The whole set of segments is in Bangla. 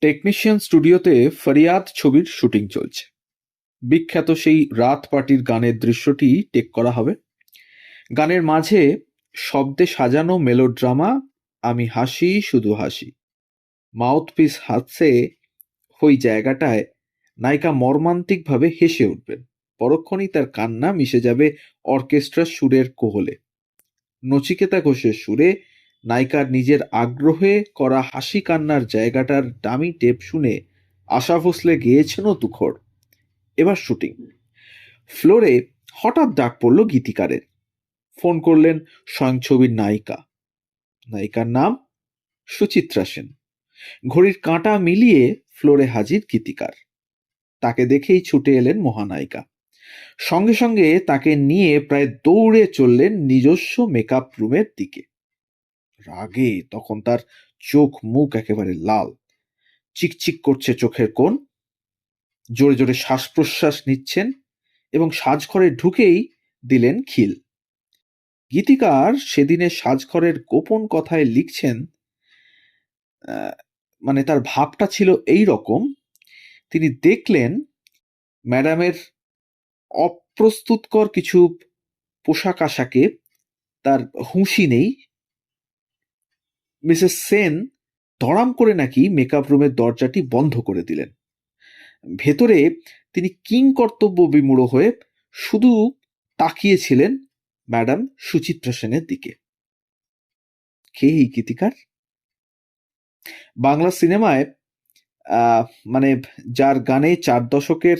টেকনিশিয়ান স্টুডিওতে ফরিয়াদ ছবির শুটিং চলছে। বিখ্যাত সেই রাত পার্টির গানের দৃশ্যটি টেক করা হবে। গানের মাঝে শব্দে সাজানো মেলোড্রামা আমি হাসি শুধু হাসি। মাউথপিস হাতছে ওই জায়গাটায় নায়িকা মর্মান্তিকভাবে হেসে উঠবেন। পরক্ষণেই তার কান্না মিশে যাবে অর্কেস্ট্রার সুরের কোহলে। নচিকেতা ঘোষের সুরে নায়িকার নিজের আগ্রহে করা হাসি কান্নার জায়গাটার দামি টেপ শুনে আশা ভোসলে গেয়েছেনও তুখর। এবার শুটিং ফ্লোরে হঠাৎ ডাক পড়ল গীতিকারের। ফোন করলেন স্বয়ং ছবির নায়িকা। নায়িকার নাম সুচিত্রা সেন। ঘড়ির কাঁটা মিলিয়ে ফ্লোরে হাজির গীতিকার। তাকে দেখেই ছুটে এলেন মহানায়িকা। সঙ্গে সঙ্গে তাকে নিয়ে প্রায় দৌড়ে চললেন নিজস্ব মেকআপ রুমের দিকে। রাগে তখন তার চোখ মুখ একেবারে লাল, চিকচিক করছে চোখের কোণ। জোরে জোরে শ্বাস প্রশ্বাস নিচ্ছেন এবং সাজঘরে ঢুকেই দিলেন খিল। গীতিকার সেদিনের সাজঘরের গোপন কথায় লিখছেন, মানে তার ভাবটা ছিল এই রকম। তিনি দেখলেন ম্যাডামের অপ্রস্তুতকর কিছু পোশাক আশাকে তার হুঁশি নেই। মিসেস সেন ধড়াম করে নাকি মেকআপ রুমের দরজাটি বন্ধ করে দিলেন। ভেতরে তিনি কিং কর্তব্য বিমূঢ় হয়ে শুধু তাকিয়েছিলেন ম্যাডাম সুচিত্রা সেনের দিকে। কে এই গীতিকার? বাংলা সিনেমায় মানে যার গানে 4 দশকের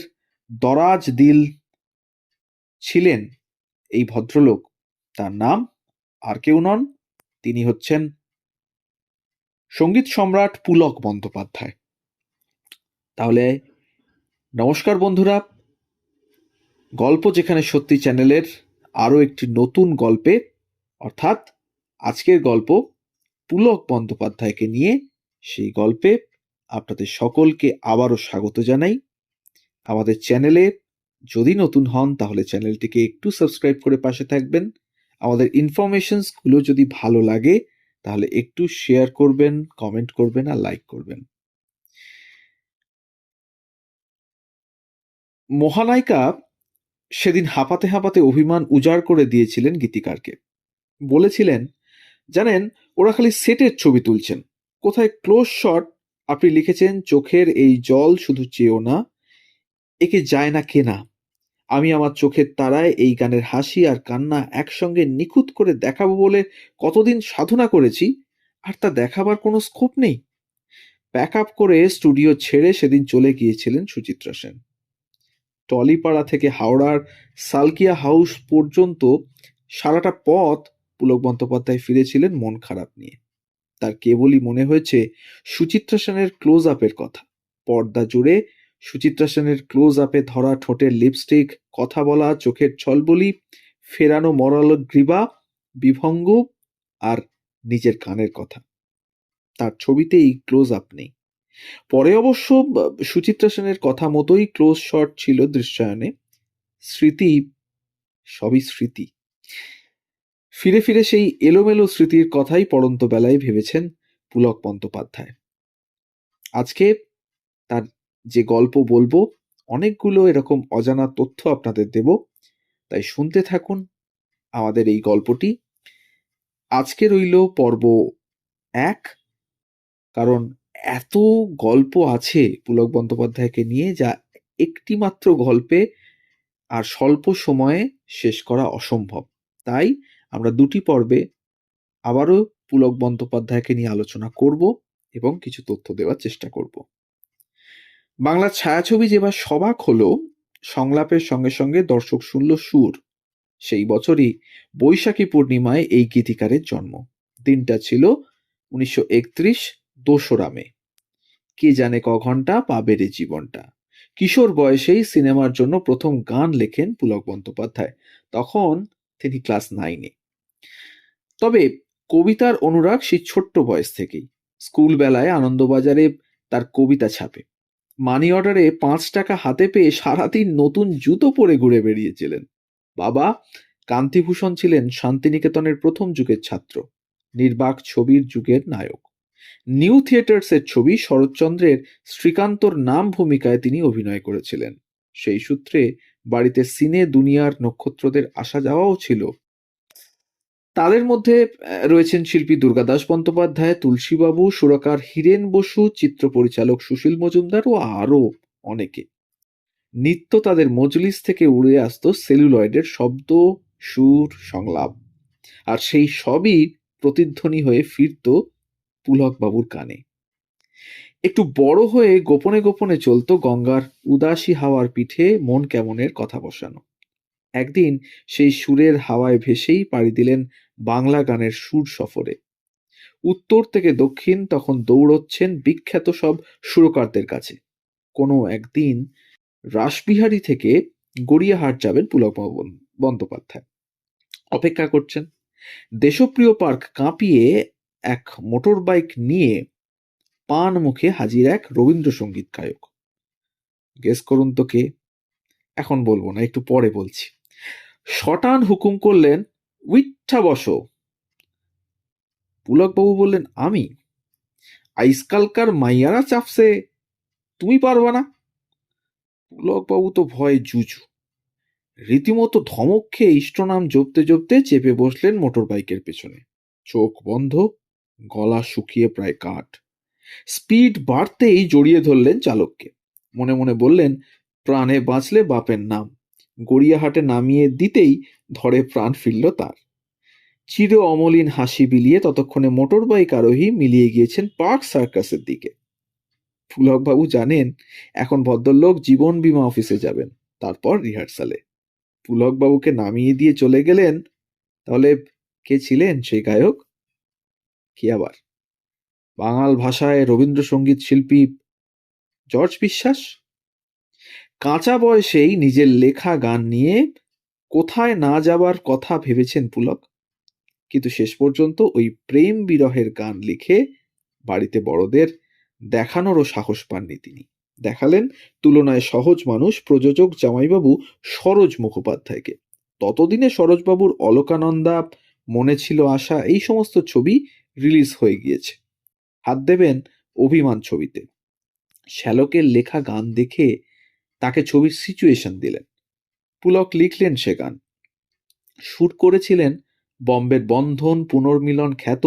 দরাজ দিল ছিলেন এই ভদ্রলোক, তার নাম আর কেউ নন, তিনি হচ্ছেন সঙ্গীত সম্রাট পুলক বন্দ্যোপাধ্যায়। তাহলে নমস্কার বন্ধুরা, গল্প যেখানে সত্যি চ্যানেলের আরও একটি নতুন গল্পে, অর্থাৎ আজকের গল্প পুলক বন্দ্যোপাধ্যায়কে নিয়ে, সেই গল্পে আপনাদের সকলকে আবারও স্বাগত জানাই। আমাদের চ্যানেলে যদি নতুন হন তাহলে চ্যানেলটিকে একটু সাবস্ক্রাইব করে পাশে থাকবেন। আমাদের ইনফরমেশনসগুলো যদি ভালো লাগে তাহলে একটু শেয়ার করবেন, কমেন্ট করবেন আর লাইক করবেন। মহানায়িকা সেদিন হাঁপাতে হাঁপাতে অভিমান উজাড় করে দিয়েছিলেন গীতিকারকে। বলেছিলেন, জানেন ওরা খালি সেটের ছবি তুলছেন, কোথায় ক্লোজ শট আপনি লিখেছেন চোখের এই জল শুধু চেয়েও না, একে যায় না কেনা। আমি আমার চোখের তারায় এই গানের হাসি আর কান্না একসঙ্গে নিখুঁত করে দেখাবো বলে কতদিন সাধনা করেছি, আর তা দেখাবার কোনো স্কোপ নেই। প্যাক আপ করে স্টুডিও ছেড়ে সেদিন চলে গিয়েছিলেন সুচিত্রা সেন। টলিপাড়া থেকে হাওড়ার সালকিয়া হাউস পর্যন্ত সারাটা পথ পুলক বন্দ্যোপাধ্যায় ফিরেছিলেন মন খারাপ নিয়ে। তার কেবলই মনে হয়েছে সুচিত্রা সেনের ক্লোজ আপের কথা। পর্দা জুড়ে সুচিত্রা সেনের ক্লোজ আপে ধরা ঠোঁটের লিপস্টিক, কথা বলা চোখের ছলবলি, ফেরানো মরালো গ্রীবা, বিভঙ্গ আর নিজের গানের কথা। তার ছবিতেই ক্লোজ আপ নেই। পরে অবশ্য সুচিত্রা সেনের কথা মতোই ক্লোজ শট ছিল দৃশ্যায়নে। স্মৃতি, সবই স্মৃতি। ফিরে ফিরে সেই এলোমেলো স্মৃতির কথাই পড়ন্ত বেলায় ভেবেছেন পুলক বন্দ্যোপাধ্যায়। আজকে তার যে গল্প বলবো, অনেকগুলো এরকম অজানা তথ্য আপনাদের দেব, তাই শুনতে থাকুন আমাদের এই গল্পটি। আজকে রইল পর্ব 1, কারণ এত গল্প আছে পুলক বন্দ্যোপাধ্যায়কে নিয়ে যা একটি মাত্র গল্পে আর স্বল্প সময়ে শেষ করা অসম্ভব। তাই আমরা 2টি পর্বে আবারও পুলক বন্দ্যোপাধ্যায়কে নিয়ে আলোচনা করব এবং কিছু তথ্য দেওয়ার চেষ্টা করব। বাংলার ছায়াছবি যেবার সবাক হলো, সংলাপের সঙ্গে সঙ্গে দর্শক শুনল সুর। সেই বছরই বৈশাখী পূর্ণিমায় এই গীতিকারের জন্ম। দিনটা ছিল 1931, 2রা মে। কে জানে ক ঘন্টা পাবে রে জীবনটা। কিশোর বয়সেই সিনেমার জন্য প্রথম গান লেখেন পুলক বন্দ্যোপাধ্যায়। তখন তিনি ক্লাস 9-এ। তবে কবিতার অনুরাগ সেই ছোট্ট বয়স থেকেই। স্কুল বেলায় আনন্দবাজারে তার কবিতা ছাপে। মানি অর্ডারে 5 টাকা হাতে পেয়ে সারাদিন নতুন জুতো পরে ঘুরে বেরিয়েছিলেন। বাবা কান্তিভূষণ ছিলেন শান্তিনিকেতনের প্রথম যুগের ছাত্র, নির্বাক ছবির যুগের নায়ক। নিউ থিয়েটার্সের ছবি শরৎচন্দ্রের শ্রীকান্তর নাম ভূমিকায় তিনি অভিনয় করেছিলেন। সেই সূত্রে বাড়িতে সিনে দুনিয়ার নক্ষত্রদের আসা যাওয়াও ছিল। তাদের মধ্যে রয়েছেন শিল্পী দুর্গাদাস বন্দ্যোপাধ্যায়, তুলসীবাবু, সুরকার হীরেন বসু, চিত্র পরিচালক সুশীল মজুমদার ও আরও অনেকে। নিত্য তাদের মজলিস থেকে উড়ে আসতো সেলুলয়েডের শব্দ, সুর, সংলাপ, আর সেই সবই প্রতিধ্বনি হয়ে ফিরত পুলকবাবুর কানে। একটু বড় হয়ে গোপনে গোপনে চলত গঙ্গার উদাসী হাওয়ার পিঠে মন কেমনের কথা বসানো। একদিন সেই সুরের হাওয়ায় ভেসেই পাড়ি দিলেন বাংলা গানের সুর সফরে। উত্তর থেকে দক্ষিণ তখন দৌড়চ্ছেন বিখ্যাত সব সুরকারদের কাছে। কোনো একদিন রাসবিহারী থেকে গড়িয়াহাট যাবেন পুলকবাবু বন্দ্যোপাধ্যায়। অপেক্ষা করছেন। দেশপ্রিয় পার্ক কাঁপিয়ে এক মোটর বাইক নিয়ে পান মুখে হাজির এক রবীন্দ্রসঙ্গীত গায়ক। গেস করুন তো কে? এখন বলবো না, একটু পরে বলছি। শটান হুকুম করলেন, উইঠা বসো। পুলকবাবু বললেন, আমি? আইসকালকার মাইয়ারা চাপছে, তুমি পারবা না? পুলকবাবু তো ভয়ে জুজু। রীতিমতো ধমক খেয়ে ইষ্টনাম জপতে জপতে চেপে বসলেন মোটর বাইকের পেছনে। চোখ বন্ধ, গলা শুকিয়ে প্রায় কাঠ। স্পিড বাড়তেই জড়িয়ে ধরলেন চালককে। মনে মনে বললেন, প্রাণে বাঁচলে বাপের নাম। গড়িয়াহাটে নামিয়ে দিতেই ধরে প্রাণ ফিরল তার। চির অমলিন হাসি বিলিয়ে ততক্ষণে মোটর বাইক আরোহী মিলিয়ে গিয়েছেন পার্ক সার্কাসের দিকে। পুলকবাবু জানেন এখন ভদ্রলোক জীবন বীমা অফিসে যাবেন, তারপর রিহার্সালে। পুলকবাবুকে নামিয়ে দিয়ে চলে গেলেন। তাহলে কে ছিলেন সেই গায়ক? কি আবার? বাঙাল ভাষায় রবীন্দ্রসঙ্গীত শিল্পী জর্জ বিশ্বাস। কাঁচা বয়সেই নিজের লেখা গান নিয়ে কোথায় না যাবার কথা ভেবেছেন পুলক, কিন্তু শেষ পর্যন্ত ওই প্রেম বিরহের গান লিখে বাড়িতে বড়দের দেখানোরও সাহস পাননি তিনি। দেখালেন তুলনায় সহজ মানুষ প্রযোজক জামাইবাবু সরোজ মুখোপাধ্যায়কে। ততদিনে সরোজবাবুর অলকানন্দা, মনে ছিল আশা, এই সমস্ত ছবি রিলিজ হয়ে গিয়েছে। হাত দেবেন অভিমান ছবিতে। শ্যালকের লেখা গান দেখে তাকে ছবির সিচুয়েশন দিলেন। পুলক লিখলেন সে গান। সুর করেছিলেন বম্বের বন্ধন পুনর্মিলন খ্যাত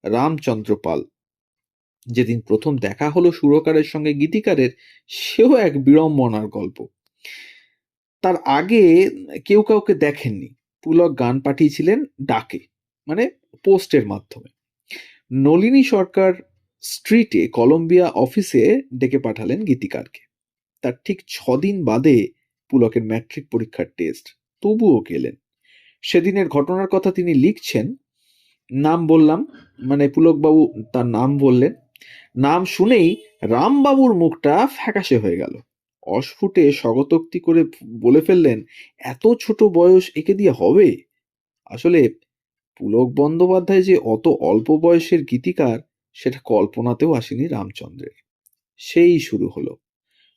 রামচন্দ্র পাল। যেদিন প্রথম দেখা হলো সুরকারের সঙ্গে গীতিকারের, সেও এক বিড়ম্বনার গল্প। তার আগে কেউ কাউকে দেখেননি। পুলক গান পাঠিয়েছিলেন ডাকে, মানে পোস্টের মাধ্যমে। নলিনী সরকার স্ট্রিটে কলম্বিয়া অফিসে ডেকে পাঠালেন গীতিকারকে। তার ঠিক 6 দিন বাদে পুলকের ম্যাট্রিক পরীক্ষার টেস্ট, তবুও গেলেন। সেদিনের ঘটনার কথা তিনি লিখছেন। নাম বললাম, মানে পুলকবাবু তার নাম বললেন। নাম শুনেই রামবাবুর মুখটা ফ্যাকাশে হয়ে গেল। অস্ফুটে স্বগতোক্তি করে বলে ফেললেন, এত ছোট বয়স, একে দিয়ে হবে? আসলে পুলক বন্দ্যোপাধ্যায় যে অত অল্প বয়সের গীতিকার, সেটা কল্পনাতেও আসেনি রামচন্দ্রের। সেই শুরু হলো।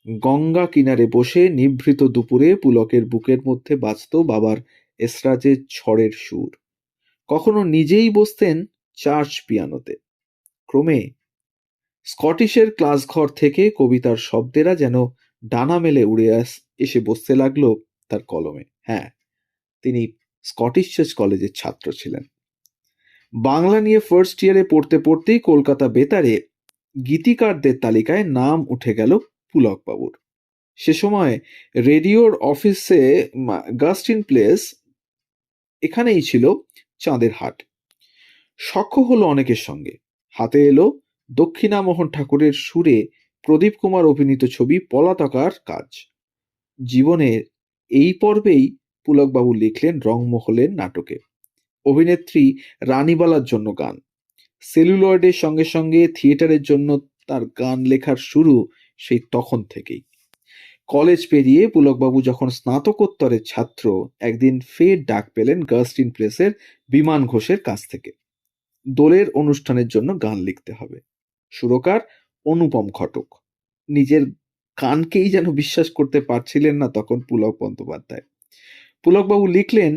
গঙ্গা কিনারে বসে নিভৃত দুপুরে পুলকের বুকের মধ্যে বাজত বাবার এসরাজের ঝড়ের সুর। কখনো নিজেই বসতেন চার্চ পিয়ানোতে। ক্রমে স্কটিশের ক্লাসঘর থেকে কবিতার শব্দেরা যেন ডানা মেলে উড়ে এসে বসতে লাগলো তার কলমে। হ্যাঁ, তিনি স্কটিশ চার্চ কলেজের ছাত্র ছিলেন। বাংলা নিয়ে ফার্স্ট ইয়ারে পড়তে পড়তেই কলকাতা বেতারে গীতিকারদের তালিকায় নাম উঠে গেল পুলকবাবুর। সে সময় রেডিওর অফিসে গাস্টিন প্লেস, এখানেই ছিল চাঁদের হাট। সখ্য হলো অনেকের সঙ্গে। হাতে এলো দক্ষিণামোহন ঠাকুরের সুরে প্রদীপ কুমার অভিনীত ছবি পলাতকার কাজ। জীবনের এই পর্বেই পুলকবাবু লিখলেন রংমহলের নাটকে। অভিনেত্রী রানীবালার জন্য গান। সেলুলয়েডের সঙ্গে সঙ্গে থিয়েটারের জন্য তার গান লেখার শুরু সেই তখন থেকেই। কলেজ পেরিয়ে পুলকবাবু যখন স্নাতকোত্তরের ছাত্র, একদিন ফের ডাক পেলেন গাস্টিন প্লেসের বিমান ঘোষের কাছ থেকে। দোলের অনুষ্ঠানের জন্য গান লিখতে হবে। সুরকার অনুপম ঘটক। নিজের কানকেই যেন বিশ্বাস করতে পারছিলেন না তখন পুলক বন্দ্যোপাধ্যায়। পুলকবাবু লিখলেন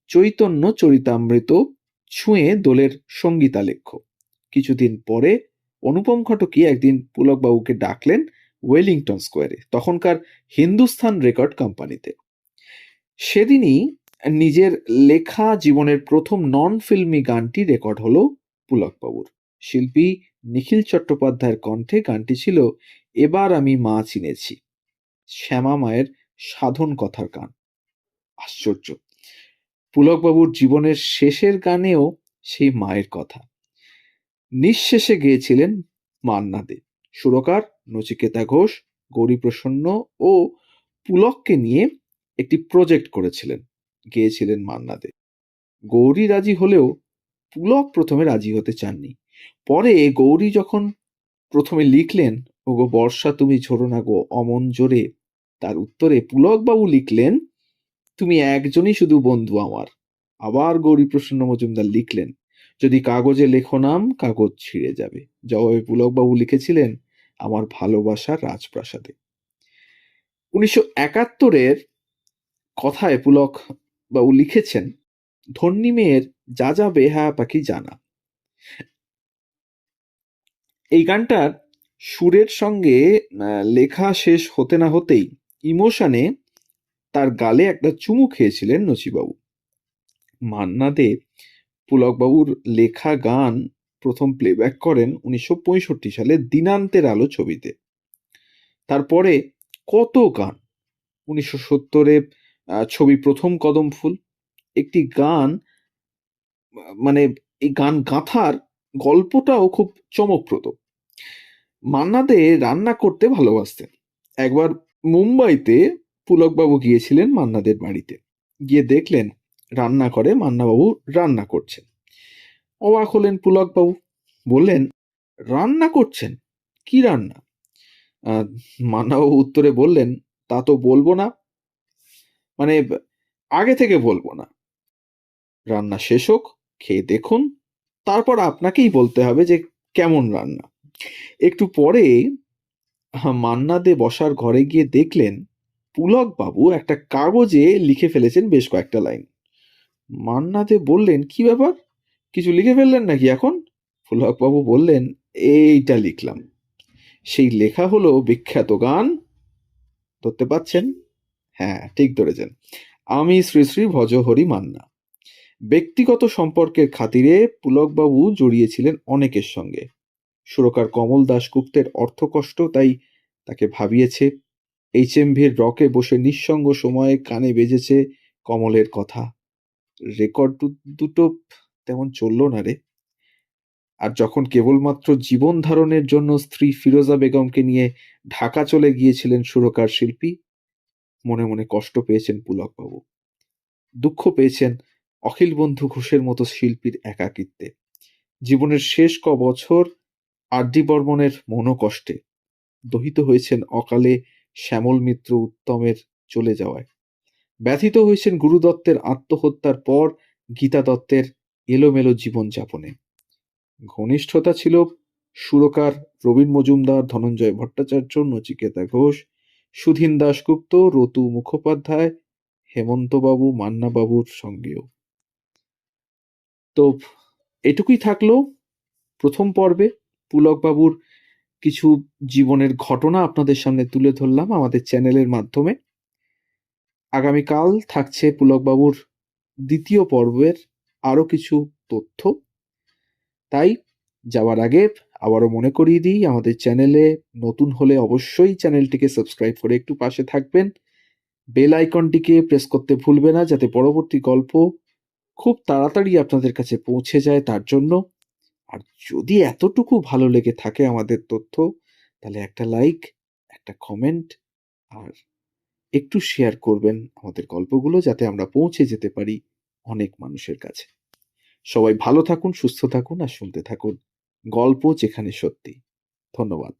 চৈতন্য চরিতামৃত ছুঁয়ে দোলের সঙ্গীতালেখ্য। কিছুদিন পরে অনুপম ঘটকই একদিন পুলকবাবুকে ডাকলেন ওয়েলিংটন স্কোয়ারে, তখনকার হিন্দুস্থান রেকর্ড কোম্পানিতে। সেদিনই নিজের লেখা জীবনের প্রথম নন ফিল্মি গানটি রেকর্ড হলো পুলকবাবুর। শিল্পী নিখিল চট্টোপাধ্যায়ের কণ্ঠে গানটি ছিল এবার আমি মা চিনেছি, শ্যামা মায়ের সাধন কথার গান। আশ্চর্য, পুলকবাবুর জীবনের শেষের গানেও সেই মায়ের কথা। নিঃশেষে গেয়েছিলেন মান্না দে। সুরকার নচিকেতা ঘোষ, গৌরীপ্রসন্ন ও পুলককে নিয়ে একটি প্রজেক্ট করেছিলেন, গেয়েছিলেন মান্না দে। গৌরী রাজি হলেও পুলক প্রথমে রাজি হতে চাননি। পরে গৌরী যখন প্রথমে লিখলেন ওগো বর্ষা তুমি ঝরো না গো অমন জোরে, তার উত্তরে পুলকবাবু লিখলেন তুমি একজনই শুধু বন্ধু আমার। আবার গৌরীপ্রসন্ন মজুমদার লিখলেন যদি কাগজে লেখো নাম কাগজ ছিঁড়ে যাবে। জবাবে পুলকবাবু লিখেছিলেন আমার ভালোবাসার রাজপ্রাসাদে। 1971 কথায় পুলক বাবু লিখেছেন ধন্যী মেয়ের যা যা বেহায়া পাখি জানা। এই গানটার সুরের সঙ্গে লেখা শেষ হতে না হতেই ইমোশনে তার গালে একটা চুমু খেয়েছিলেন নচিবাবু। মান্না দে পুলকবাবুর লেখা গান প্রথম প্লেব্যাক করেন 1965 সালে দিনান্তের আলো ছবিতে। তারপরে কত গান, 1970 ছবি প্রথম কদম ফুল, একটি গান মানে এই গান গাঁথার গল্পটাও খুব চমকপ্রদ। মান্না দে রান্না করতে ভালোবাসতেন। একবার মুম্বাইতে পুলকবাবু গিয়েছিলেন মান্নাদের বাড়িতে। গিয়ে দেখলেন রান্নাঘরে মান্নাবাবু রান্না করছেন। অবাক হলেন পুলকবাবু, বললেন রান্না করছেন, কি রান্না? মান্নাবাবু উত্তরে বললেন তা তো বলবো না, মানে আগে থেকে বলবো না, রান্না শেষ হোক, খেয়ে দেখুন, তারপর আপনাকেই বলতে হবে যে কেমন রান্না। একটু পরে মান্না দে বসার ঘরে গিয়ে দেখলেন পুলকবাবু একটা কাগজে লিখে ফেলেছেন বেশ কয়েকটা লাইন। মান্না দে বললেন কি ব্যাপার, কিছু লিখে ফেললেন নাকি এখন? পুলকবাবু বললেন এইটা লিখলাম। সেই লেখা হলো বিখ্যাত গান, ধরতে পাচ্ছেন? হ্যাঁ, ঠিক ধরেছেন, আমি শ্রী শ্রী ভজহরি মান্না। ব্যক্তিগত সম্পর্কের খাতিরে পুলকবাবু জড়িয়েছিলেন অনেকের সঙ্গে। সুরকার কমল দাশগুপ্তের অর্থকষ্ট তাই তাকে ভাবিয়েছে। HMV-র রকে বসে নিঃসঙ্গ সময়ে কানে বেজেছে কমলের কথা। রেকর্ড দুটো তেমন চলল না রে। আর যখন কেবলমাত্র জীবন ধারণের জন্য স্ত্রী ফিরোজা বেগমকে নিয়ে ঢাকা চলে গিয়েছিলেন সুরকার শিল্পী, মনে মনে কষ্ট পেয়েছেন পুলকবাবু। দুঃখ পেয়েছেন অখিল বন্ধু ঘোষের মতো শিল্পীর একাকিত্বে। জীবনের শেষ বছর RD বর্মনের মনোকষ্টে দহিত হয়েছেন অকালে শ্যামল মিত্র উত্তমের চলে যাওয়ায়। ব্যথিত হয়েছেন গুরু দত্তের আত্মহত্যার পর গীতা দত্তের এলোমেলো জীবনযাপনে। ঘনিষ্ঠতা ছিল সুরকার রবীন মজুমদার, ধনঞ্জয় ভট্টাচার্য, নচিকেতা ঘোষ, সুধীন দাশগুপ্ত, রতু মুখোপাধ্যায়, হেমন্তবাবু, মান্নাবাবুর সঙ্গেও। তো এটুকুই থাকলো প্রথম পর্বে। পুলকবাবুর কিছু জীবনের ঘটনা আপনাদের সামনে তুলে ধরলাম আমাদের চ্যানেলের মাধ্যমে। আগামীকাল থাকছে পুলকবাবুর দ্বিতীয় পর্বের আরো কিছু তথ্য। তাই যাওয়ার আগে আবারও মনে করিয়ে দিই, আমাদের চ্যানেলে নতুন হলে অবশ্যই চ্যানেলটিকে সাবস্ক্রাইব করে একটু পাশে থাকবেন। বেল আইকনটিকে প্রেস করতে ভুলবে না, যাতে পরবর্তী গল্প খুব তাড়াতাড়ি আপনাদের কাছে পৌঁছে যায় তার জন্য। আর যদি এতটুকু ভালো লেগে থাকে আমাদের তথ্য, তাহলে একটা লাইক, একটা কমেন্ট আর একটু শেয়ার করবেন আমাদের গল্পগুলো, যাতে আমরা পৌঁছে যেতে পারি অনেক মানুষের কাছে। সবাই ভালো থাকুন, সুস্থ থাকুন আর শুনতে থাকুন গল্প যেখানে সত্যি। ধন্যবাদ।